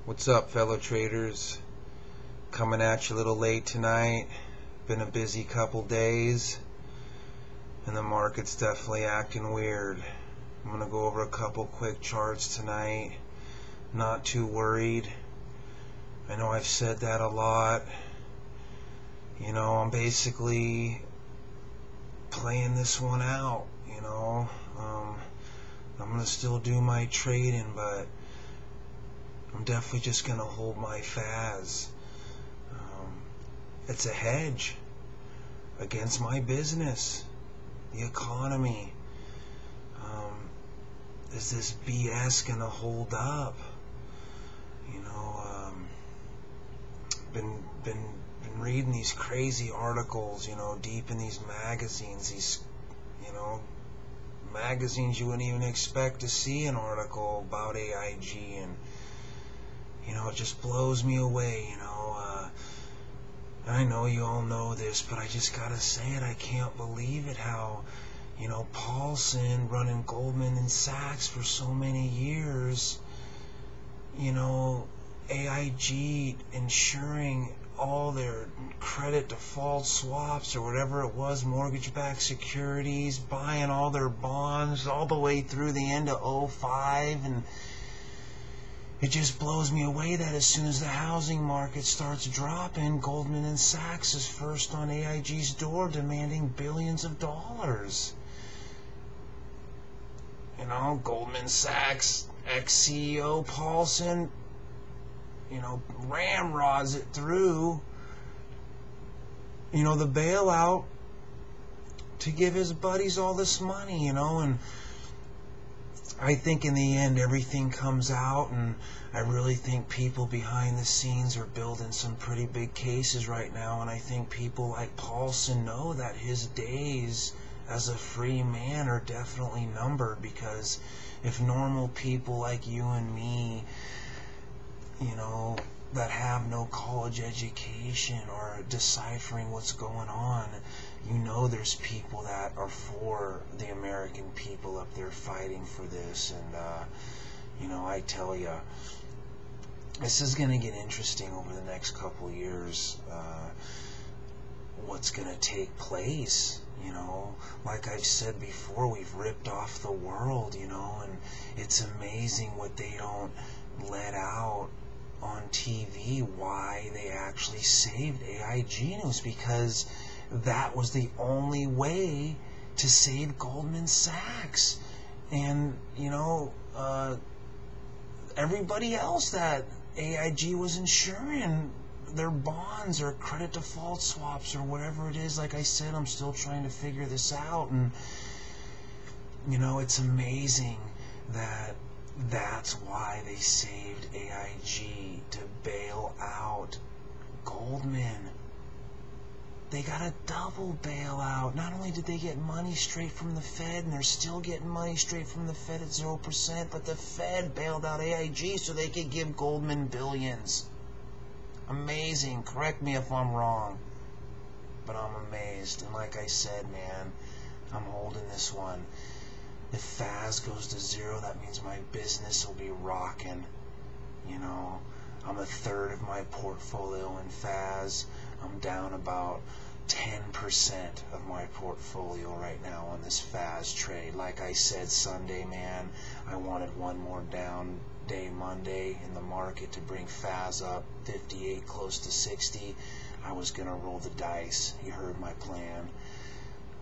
What's up, fellow traders? Coming at you a little late tonight. Been a busy couple days, and the market's definitely acting weird. I'm gonna go over a couple quick charts tonight. Not too worried. I know I've said that a lot. I'm basically playing this one out. I'm gonna still do my trading, but I'm definitely just gonna hold my FAS. It's a hedge against my business, the economy. Is this BS gonna hold up? Been reading these crazy articles, deep in these magazines. Magazines you wouldn't even expect to see an article about AIG, and it just blows me away. I know you all know this, but I just gotta say it. I can't believe it how, Paulson running Goldman and Sachs for so many years, AIG insuring all their credit default swaps or whatever it was, mortgage-backed securities, buying all their bonds all the way through the end of '05, and it just blows me away that as soon as the housing market starts dropping, Goldman and Sachs is first on AIG's door demanding billions of dollars. Goldman Sachs ex-CEO Paulson, ramrods it through, the bailout to give his buddies all this money, and I think in the end everything comes out, and I really think people behind the scenes are building some pretty big cases right now, and I think people like Paulson know that his days as a free man are definitely numbered, because if normal people like you and me, that have no college education or deciphering what's going on, there's people that are for the American people up there fighting for this, and I tell you, this is going to get interesting over the next couple of years. What's going to take place? Like I've said before, we've ripped off the world, and it's amazing what they don't let out on TV, why they actually saved AIG, and it was because that was the only way to save Goldman Sachs. And everybody else that AIG was insuring, their bonds or credit default swaps or whatever it is, like I said, I'm still trying to figure this out, and it's amazing that that's why they saved AIG, to bail out Goldman. They got a double bailout. Not only did they get money straight from the Fed, and they're still getting money straight from the Fed at 0%, but the Fed bailed out AIG so they could give Goldman billions. Amazing. Correct me if I'm wrong, but I'm amazed. And like I said, man, I'm holding this one. If FAS goes to zero, that means my business will be rocking. I'm a third of my portfolio in FAS. I'm down about 10% of my portfolio right now on this FAS trade. Like I said Sunday, man, I wanted one more down day Monday in the market to bring FAS up 58, close to 60. I was going to roll the dice. You heard my plan.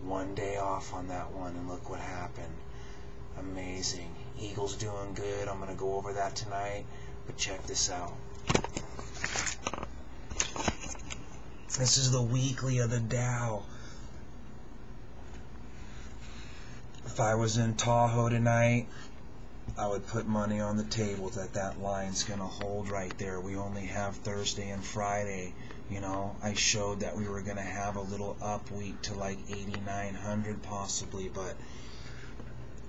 One day off on that one, and look what happened. Amazing. Eagles doing good. I'm going to go over that tonight, but check this out. This is the weekly of the Dow. If I was in Tahoe tonight, I would put money on the table that that line's going to hold right there. We only have Thursday and Friday. I showed that we were going to have a little up week to like 8,900 possibly, but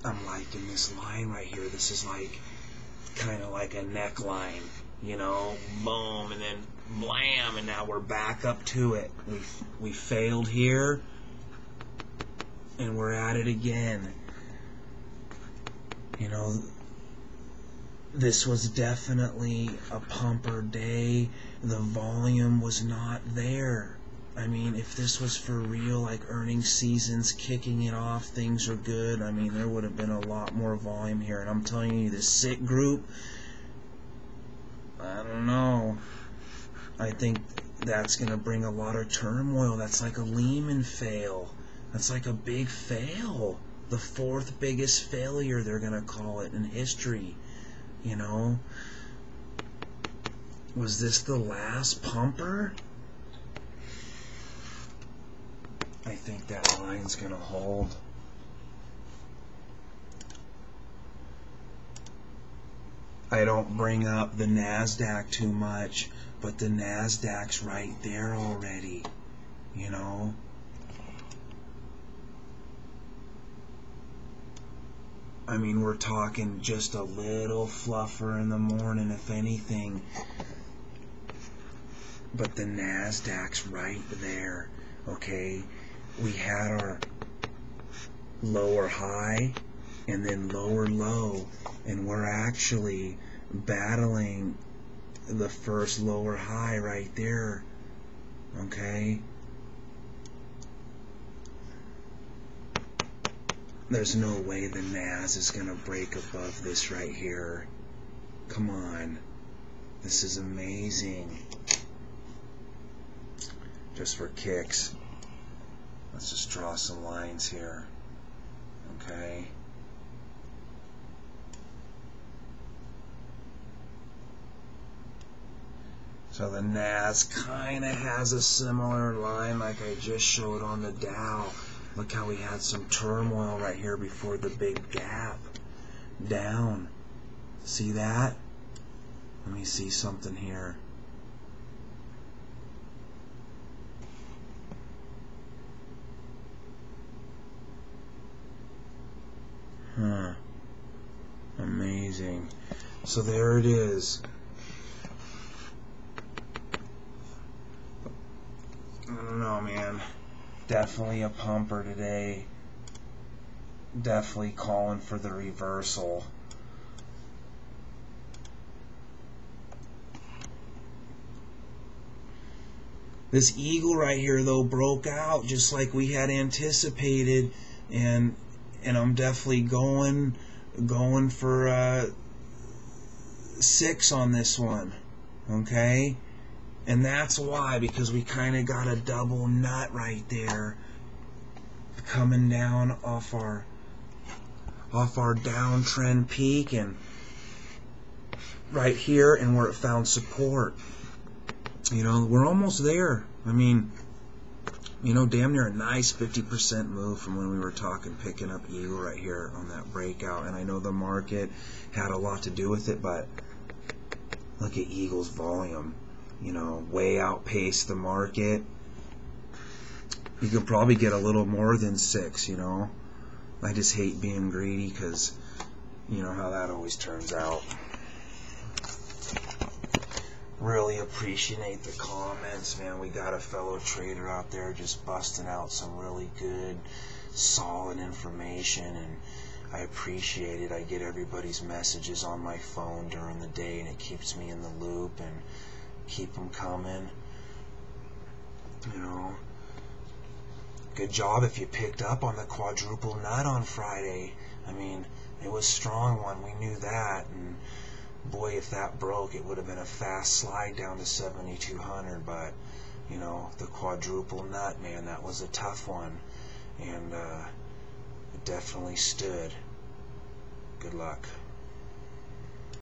I'm liking this line right here. This is like kind of like a neckline, boom, and then blam, and now we're back up to it. We failed here, and we're at it again. this was definitely a pumper day. The volume was not there. I mean, if this was for real, like earnings season's kicking it off, things are good, I mean, there would have been a lot more volume here. And I'm telling you, this SIT group, I don't know. I think that's going to bring a lot of turmoil. That's like a Lehman fail. That's like a big fail. The fourth biggest failure, they're going to call it, in history. You know? Was this the last pumper? I think that line's going to hold. I don't bring up the NASDAQ too much, but the NASDAQ's right there already, you know? I mean, we're talking just a little fluffer in the morning, if anything. But the NASDAQ's right there, okay? We had our lower high and then lower low, and we're actually battling the first lower high right there, okay? There's no way the NAS is gonna break above this right here. Come on. This is amazing. Just for kicks, let's just draw some lines here, okay? So the NAS kind of has a similar line like I just showed on the Dow. Look how we had some turmoil right here before the big gap down. See that? Let me see something here. Huh. Amazing. So there it is. I don't know, man. Definitely a pumper today. Definitely calling for the reversal. This eagle right here, though, broke out just like we had anticipated, and I'm definitely going for 6 on this one, okay? And that's why, because we kind of got a double nut right there coming down off our downtrend peak and right here, and where it found support. You know, we're almost there. I mean, you know, damn near a nice 50% move from when we were talking picking up Eagle right here on that breakout. And I know the market had a lot to do with it, but look at Eagle's volume. You know, way outpaced the market. You could probably get a little more than 6, you know. I just hate being greedy because you know how that always turns out. Really appreciate the comments, man. We got a fellow trader out there just busting out some really good, solid information, and I appreciate it. I get everybody's messages on my phone during the day, and it keeps me in the loop and keep them coming. You know, good job if you picked up on the quadruple nut on Friday. I mean, it was a strong one. We knew that, and boy, if that broke, it would have been a fast slide down to 7,200. But you know, the quadruple nut, man, that was a tough one, and it definitely stood. Good luck.